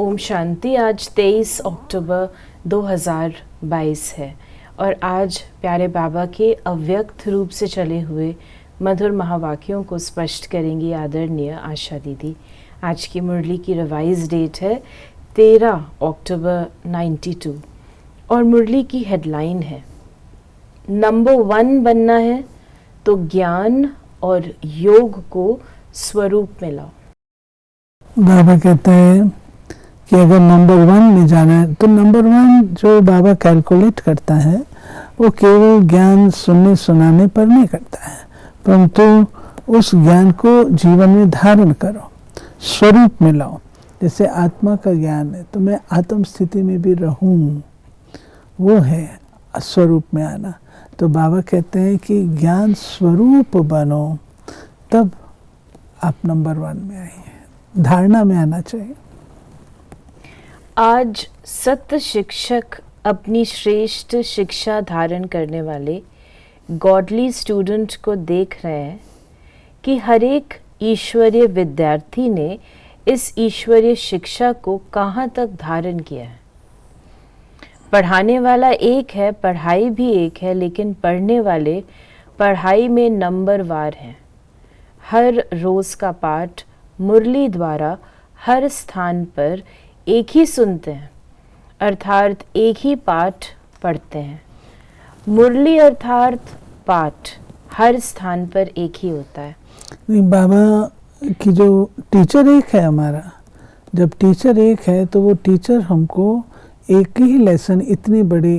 ओम शांति। आज 23 अक्टूबर 2022 है और आज प्यारे बाबा के अव्यक्त रूप से चले हुए मधुर महावाक्यों को स्पष्ट करेंगी आदरणीय आशा दीदी। आज की मुरली की रिवाइज डेट है 13 अक्टूबर 92 और मुरली की हेडलाइन है नंबर 1 बनना है तो ज्ञान और योग को स्वरूप में लाओ। बाबा कहते हैं कि अगर नंबर 1 में जाना है तो नंबर 1 जो बाबा कैलकुलेट करता है वो केवल ज्ञान सुनने सुनाने पर नहीं करता है, परंतु उस ज्ञान को जीवन में धारण करो, स्वरूप में लाओ। जैसे आत्मा का ज्ञान है तो मैं आत्म स्थिति में भी रहूं, वो है स्वरूप में आना। तो बाबा कहते हैं कि ज्ञान स्वरूप बनो, तब आप नंबर 1 में आइए, धारणा में आना चाहिए। आज सत्य शिक्षक अपनी श्रेष्ठ शिक्षा धारण करने वाले गॉडली स्टूडेंट को देख रहे हैं कि हर एक ईश्वरीय विद्यार्थी ने इस ईश्वरीय शिक्षा को कहाँ तक धारण किया है। पढ़ाने वाला एक है, पढ़ाई भी एक है, लेकिन पढ़ने वाले पढ़ाई में नंबरवार हैं। हर रोज़ का पाठ मुरली द्वारा हर स्थान पर एक ही सुनते हैं, अर्थात एक ही पाठ पढ़ते हैं। मुरली अर्थात पाठ हर स्थान पर एक ही होता है। बाबा की जो टीचर एक है हमारा, जब टीचर एक है तो वो टीचर हमको एक ही लेसन, इतनी बड़ी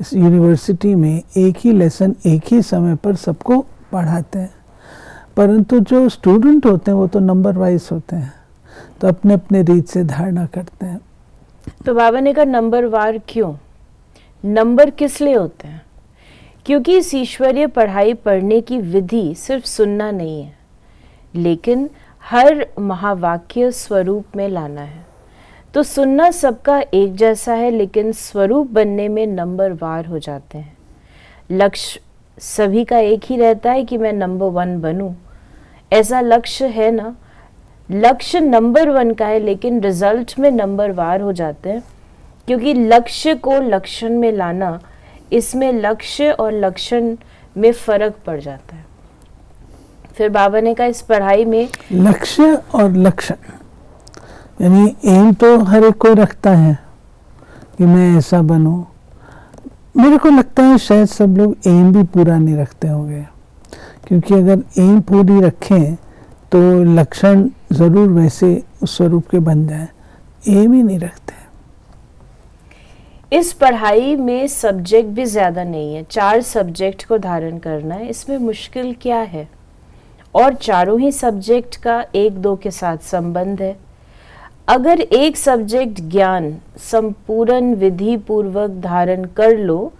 यूनिवर्सिटी में एक ही लेसन एक ही समय पर सबको पढ़ाते हैं, परंतु जो स्टूडेंट होते हैं वो तो नंबर वाइज होते हैं, तो अपने अपने रीत से धारणा करते हैं। तो बाबा ने कहा नंबर वार क्यों? नंबर किस लिए होते हैं? क्योंकि इस ईश्वरीय पढ़ाई पढ़ने की विधि सिर्फ सुनना नहीं है, लेकिन हर महावाक्य स्वरूप में लाना है। तो सुनना सबका एक जैसा है, लेकिन स्वरूप बनने में नंबर वार हो जाते हैं। लक्ष्य सभी का एक ही रहता है कि मैं नंबर 1 बनूं, ऐसा लक्ष्य है ना। लक्ष्य नंबर 1 का है, लेकिन रिजल्ट में नंबर वार हो जाते हैं, क्योंकि लक्ष्य को लक्षण में लाना, इसमें लक्ष्य और लक्षण में फर्क पड़ जाता है। फिर बाबा ने कहा इस पढ़ाई में लक्ष्य और लक्षण यानी एम तो हर एक कोई रखता है कि मैं ऐसा बनूं। मेरे को लगता है शायद सब लोग एम भी पूरा नहीं रखते होंगे, क्योंकि अगर एम पूरी रखें तो लक्षण जरूर वैसे उस स्वरूप के बन जाए, एम ही नहीं रखते। इस पढ़ाई में सब्जेक्ट भी ज़्यादा नहीं है, 4 सब्जेक्ट को धारण करना है। इसमें मुश्किल क्या है? और चारों ही सब्जेक्ट का 1-2 के साथ संबंध है। अगर एक सब्जेक्ट ज्ञान संपूर्ण विधि पूर्वक धारण कर लो,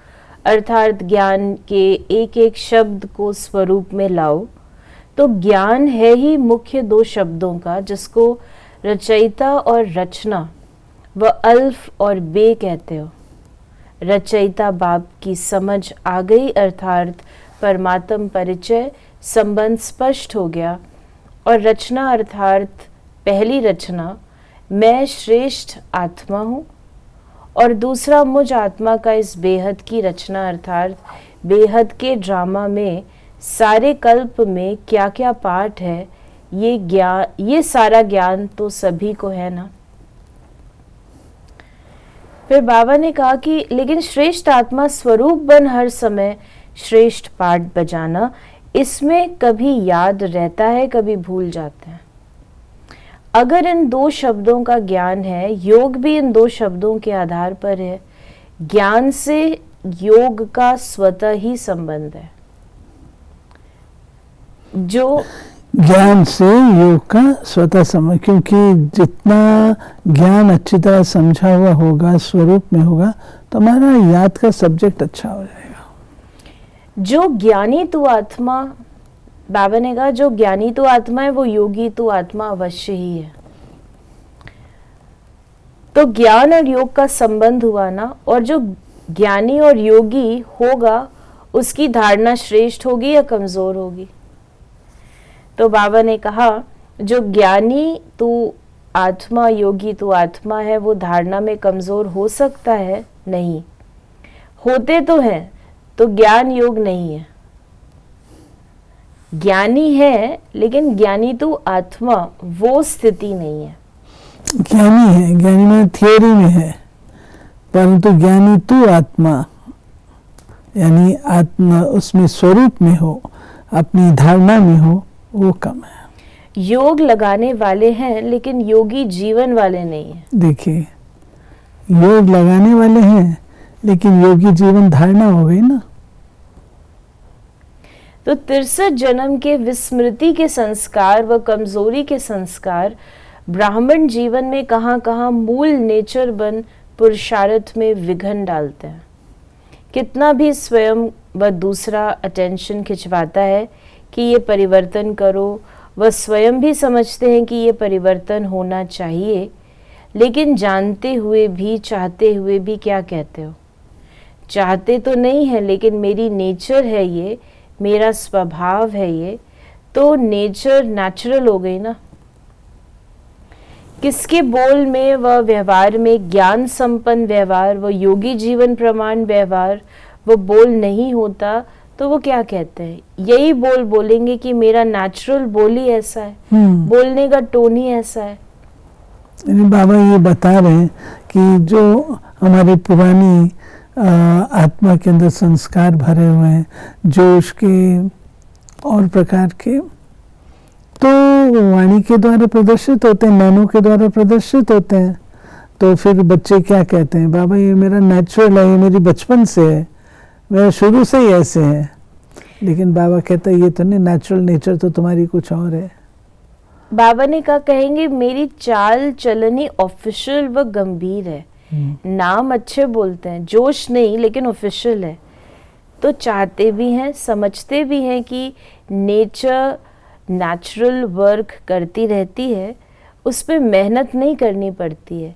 अर्थात ज्ञान के एक एक शब्द को स्वरूप में लाओ, तो ज्ञान है ही मुख्य 2 शब्दों का, जिसको रचयिता और रचना व अल्फ और बे कहते हो। रचयिता बाप की समझ आ गई, अर्थात परमात्म परिचय संबंध स्पष्ट हो गया, और रचना अर्थात पहली रचना मैं श्रेष्ठ आत्मा हूँ, और दूसरा मुझ आत्मा का इस बेहद की रचना, अर्थात बेहद के ड्रामा में सारे कल्प में क्या क्या पार्ट है, ये ज्ञान, ये सारा ज्ञान तो सभी को है ना। फिर बाबा ने कहा कि लेकिन श्रेष्ठ आत्मा स्वरूप बन हर समय श्रेष्ठ पाठ बजाना, इसमें कभी याद रहता है, कभी भूल जाते हैं। अगर इन 2 शब्दों का ज्ञान है, योग भी इन 2 शब्दों के आधार पर है। ज्ञान से योग का स्वतः ही संबंध है। जो ज्ञान से योग का स्वतः समझ, क्योंकि जितना ज्ञान अच्छी तरह समझा हुआ होगा, स्वरूप में होगा, तो हमारा याद का सब्जेक्ट अच्छा हो जाएगा। जो ज्ञानी तू आत्मा, बाबा ने कहा जो ज्ञानी तू आत्मा है वो योगी तू आत्मा अवश्य ही है। तो ज्ञान और योग का संबंध हुआ ना, और जो ज्ञानी और योगी होगा उसकी धारणा श्रेष्ठ होगी या कमजोर होगी? तो बाबा ने कहा जो ज्ञानी तू आत्मा योगी तो आत्मा है, वो धारणा में कमजोर हो सकता है? नहीं। होते तो हैं, तो ज्ञान योग नहीं है। ज्ञानी है, लेकिन ज्ञानी तो आत्मा, वो स्थिति नहीं है। ज्ञानी है, ज्ञानी में थियोरी में है, परंतु ज्ञानी तू आत्मा, यानी आत्मा उसमें स्वरूप में हो, अपनी धारणा में हो, वो कम है। योग लगाने वाले हैं, लेकिन योगी जीवन वाले नहीं है। देखिए, योग लगाने वाले हैं, लेकिन योगी जीवन धारणा हो गई ना। तो 63 जन्म के विस्मृति के संस्कार व कमजोरी के संस्कार ब्राह्मण जीवन में कहाँ कहाँ मूल नेचर बन पुरुषार्थ में विघन डालते हैं। कितना भी स्वयं व दूसरा अटेंशन खिंचवाता है कि ये परिवर्तन करो, वह स्वयं भी समझते हैं कि ये परिवर्तन होना चाहिए, लेकिन जानते हुए भी, चाहते हुए भी क्या कहते हो? चाहते तो नहीं है, लेकिन मेरी नेचर है ये, मेरा स्वभाव है ये, तो नेचर नेचुरल हो गई ना। किसके बोल में व व्यवहार में ज्ञान संपन्न व्यवहार व योगी जीवन प्रमाण व्यवहार वो बोल नहीं होता, तो वो क्या कहते हैं? यही बोल बोलेंगे कि मेरा नेचुरल बोल ही ऐसा है, बोलने का टोन ही ऐसा है। बाबा ये बता रहे हैं कि जो हमारे पुरानी आत्मा के अंदर संस्कार भरे हुए हैं, जोश के और प्रकार के, तो वाणी के द्वारा प्रदर्शित होते हैं, मनों के द्वारा प्रदर्शित होते हैं। तो फिर बच्चे क्या कहते हैं? बाबा ये मेरा नेचुरल है, ये मेरी बचपन से है, मेरा शुरू से ही ऐसे है। लेकिन बाबा कहता है ये तो नहीं, नेचुरल नेचर तो तुम्हारी कुछ और है। बाबा ने कहा, कहेंगे मेरी चाल चलनी ऑफिशियल व गंभीर है, नाम अच्छे बोलते हैं, जोश नहीं, लेकिन ऑफिशियल है। तो चाहते भी हैं, समझते भी हैं कि नेचर नेचुरल वर्क करती रहती है, उस पर मेहनत नहीं करनी पड़ती है।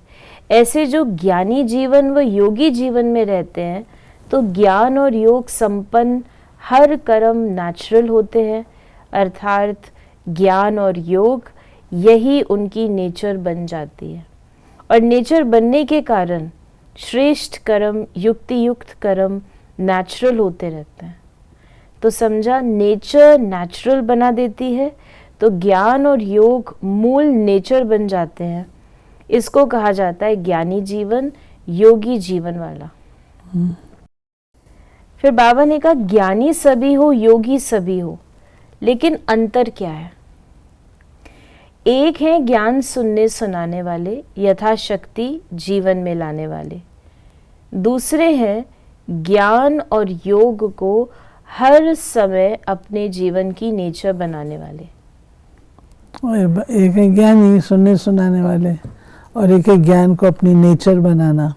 ऐसे जो ज्ञानी जीवन व योगी जीवन में रहते हैं, तो ज्ञान और योग संपन्न हर कर्म नेचुरल होते हैं, अर्थात ज्ञान और योग यही उनकी नेचर बन जाती है। और नेचर बनने के कारण श्रेष्ठ कर्म, युक्ति युक्त कर्म नेचुरल होते रहते हैं। तो समझा, नेचर नेचुरल बना देती है, तो ज्ञान और योग मूल नेचर बन जाते हैं। इसको कहा जाता है ज्ञानी जीवन, योगी जीवन वाला। फिर बाबा ने कहा, ज्ञानी सभी हो, योगी सभी हो, लेकिन अंतर क्या है? एक है ज्ञान सुनने सुनाने वाले, यथाशक्ति जीवन में लाने वाले। दूसरे हैं ज्ञान और योग को हर समय अपने जीवन की नेचर बनाने वाले। एक है ज्ञानी सुनने सुनाने वाले, और एक है ज्ञान को अपनी नेचर बनाना।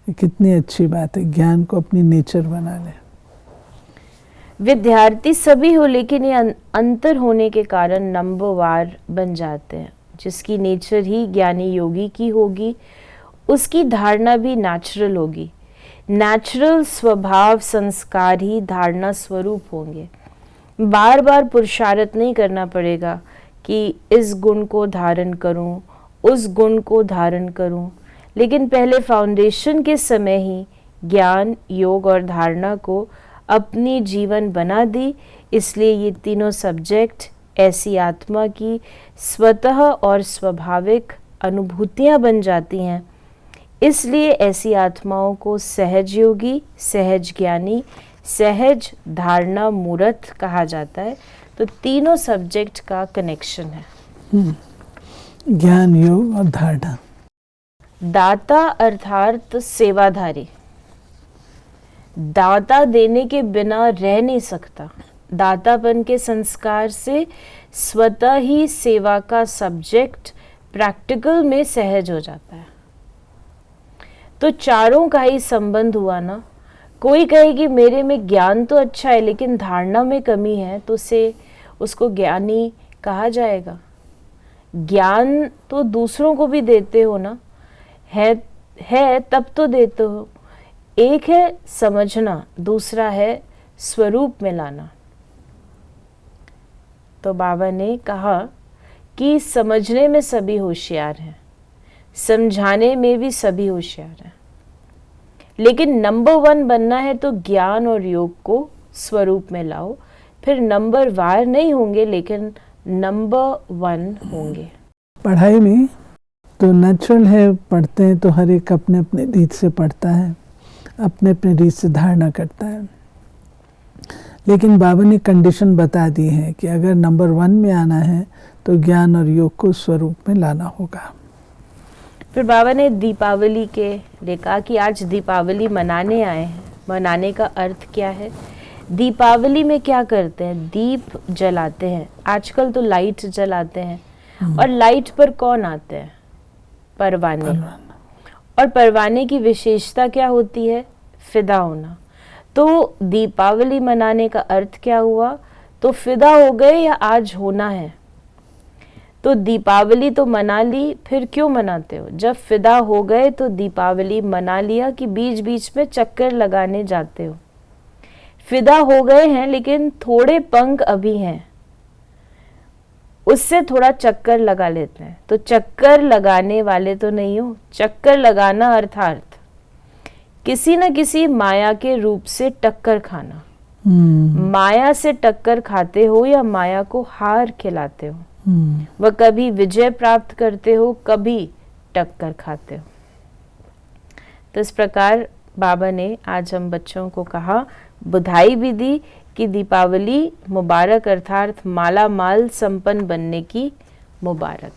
कितनी अच्छी बात है, ज्ञान को अपनी नेचर बना ले। विद्यार्थी सभी हो, लेकिन ये अंतर होने के कारण नंबरवार बन जाते हैं। जिसकी नेचर ही ज्ञानी योगी की होगी, उसकी धारणा भी नेचुरल होगी। नेचुरल स्वभाव संस्कार ही धारणा स्वरूप होंगे। बार बार पुरुषार्थ नहीं करना पड़ेगा कि इस गुण को धारण करूं, उस गुण को धारण करूं, लेकिन पहले फाउंडेशन के समय ही ज्ञान, योग और धारणा को अपनी जीवन बना दी। इसलिए ये तीनों सब्जेक्ट ऐसी आत्मा की स्वतः और स्वाभाविक अनुभूतियां बन जाती हैं। इसलिए ऐसी आत्माओं को सहज योगी, सहज ज्ञानी, सहज धारणा मूर्त कहा जाता है। तो तीनों सब्जेक्ट का कनेक्शन है। ज्ञान, योग और धारणा। दाता अर्थात सेवाधारी। दाता देने के बिना रह नहीं सकता। दातापन के संस्कार से स्वतः ही सेवा का सब्जेक्ट प्रैक्टिकल में सहज हो जाता है। तो चारों का ही संबंध हुआ ना। कोई कहे कि मेरे में ज्ञान तो अच्छा है लेकिन धारणा में कमी है, तो उसको ज्ञानी कहा जाएगा। ज्ञान तो दूसरों को भी देते हो ना, है तब तो देते हो। एक है समझना, दूसरा है स्वरूप में लाना। तो बाबा ने कहा कि समझने में सभी होशियार हैं, समझाने में भी सभी होशियार हैं, लेकिन नंबर 1 बनना है तो ज्ञान और योग को स्वरूप में लाओ, फिर नंबर वार नहीं होंगे लेकिन नंबर 1 होंगे। पढ़ाई में तो नेचुरल है, पढ़ते हैं तो हर एक अपने अपने रीत से पढ़ता है, अपने अपने रीत से धारणा करता है, लेकिन बाबा ने कंडीशन बता दी है कि अगर नंबर 1 में आना है तो ज्ञान और योग को स्वरूप में लाना होगा। फिर बाबा ने दीपावली के लिए कहा कि आज दीपावली मनाने आए हैं, मनाने का अर्थ क्या है? दीपावली में क्या करते हैं? दीप जलाते हैं। आजकल तो लाइट जलाते हैं, और लाइट पर कौन आते हैं? परवाने। और परवाने की विशेषता क्या होती है? फिदा होना। तो दीपावली मनाने का अर्थ क्या हुआ? तो फिदा हो गए या आज होना है? तो दीपावली तो मना ली, फिर क्यों मनाते हो? जब फिदा हो गए तो दीपावली मना लिया कि बीच बीच में चक्कर लगाने जाते हो। फिदा हो गए हैं लेकिन थोड़े पंख अभी हैं, उससे थोड़ा चक्कर लगा लेते हैं। तो चक्कर लगाने वाले तो नहीं हो, चक्कर लगाना अर्थात किसी न किसी माया के रूप से टक्कर खाना। माया से टक्कर खाते हो या माया को हार खिलाते हो, वह कभी विजय प्राप्त करते हो, कभी टक्कर खाते हो। तो इस प्रकार बाबा ने आज हम बच्चों को कहा, बधाई भी दी कि दीपावली मुबारक, अर्थात माला माल संपन्न बनने की मुबारक।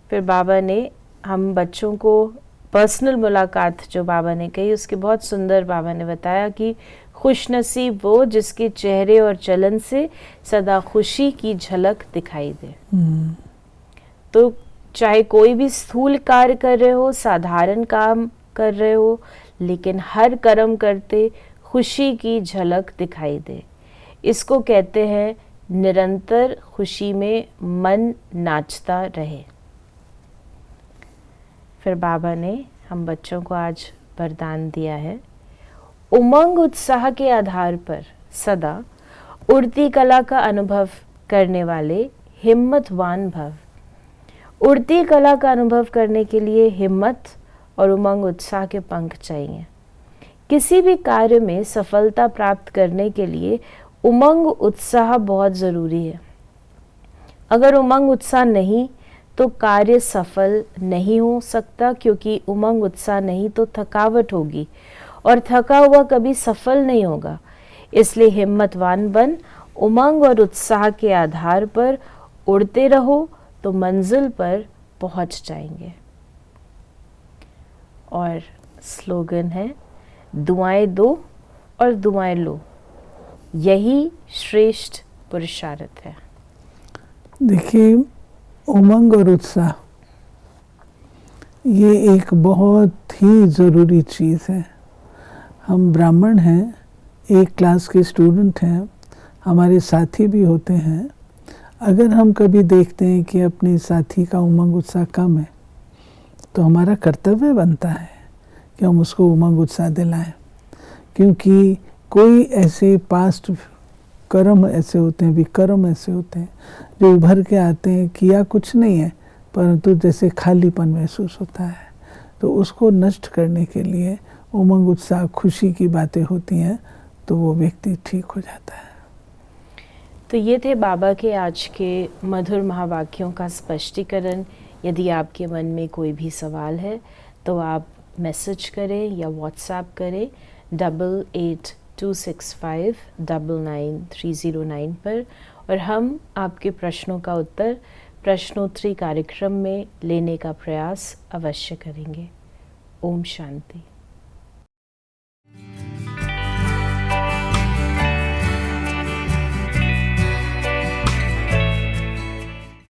फिर बाबा ने हम बच्चों को पर्सनल मुलाकात जो बाबा ने कही उसके बहुत सुंदर बाबा ने बताया कि खुशनसीब वो जिसके चेहरे और चलन से सदा खुशी की झलक दिखाई दे। तो चाहे कोई भी स्थूल कार्य कर रहे हो, साधारण काम कर रहे हो, लेकिन हर कर्म करते खुशी की झलक दिखाई दे, इसको कहते हैं निरंतर खुशी में मन नाचता रहे। फिर बाबा ने हम बच्चों को आज वरदान दिया है, उमंग उत्साह के आधार पर सदा उड़ती कला का अनुभव करने वाले हिम्मतवान भव। उड़ती कला का अनुभव करने के लिए हिम्मत और उमंग उत्साह के पंख चाहिए। किसी भी कार्य में सफलता प्राप्त करने के लिए उमंग उत्साह बहुत ज़रूरी है। अगर उमंग उत्साह नहीं तो कार्य सफल नहीं हो सकता, क्योंकि उमंग उत्साह नहीं तो थकावट होगी और थका हुआ कभी सफल नहीं होगा। इसलिए हिम्मतवान बन उमंग और उत्साह के आधार पर उड़ते रहो तो मंजिल पर पहुंच जाएंगे। और स्लोगन है, दुआएं दो और दुआएं लो, यही श्रेष्ठ पुरुषार्थ है। देखिए, उमंग और उत्साह ये एक बहुत ही ज़रूरी चीज़ है। हम ब्राह्मण हैं, एक क्लास के स्टूडेंट हैं, हमारे साथी भी होते हैं। अगर हम कभी देखते हैं कि अपने साथी का उमंग उत्साह कम है तो हमारा कर्तव्य बनता है कि हम उसको उमंग उत्साह दिलाएं, क्योंकि कोई ऐसे पास्ट कर्म ऐसे होते हैं, विकर्म ऐसे होते हैं जो उभर के आते हैं, किया कुछ नहीं है परंतु जैसे खालीपन महसूस होता है, तो उसको नष्ट करने के लिए उमंग उत्साह खुशी की बातें होती हैं तो वो व्यक्ति ठीक हो जाता है। तो ये थे बाबा के आज के मधुर महावाक्यों का स्पष्टीकरण। यदि आपके मन में कोई भी सवाल है तो आप मैसेज करें या व्हाट्सएप करें 8826599309 पर, और हम आपके प्रश्नों का उत्तर प्रश्नोत्तरी कार्यक्रम में लेने का प्रयास अवश्य करेंगे। ओम शांति।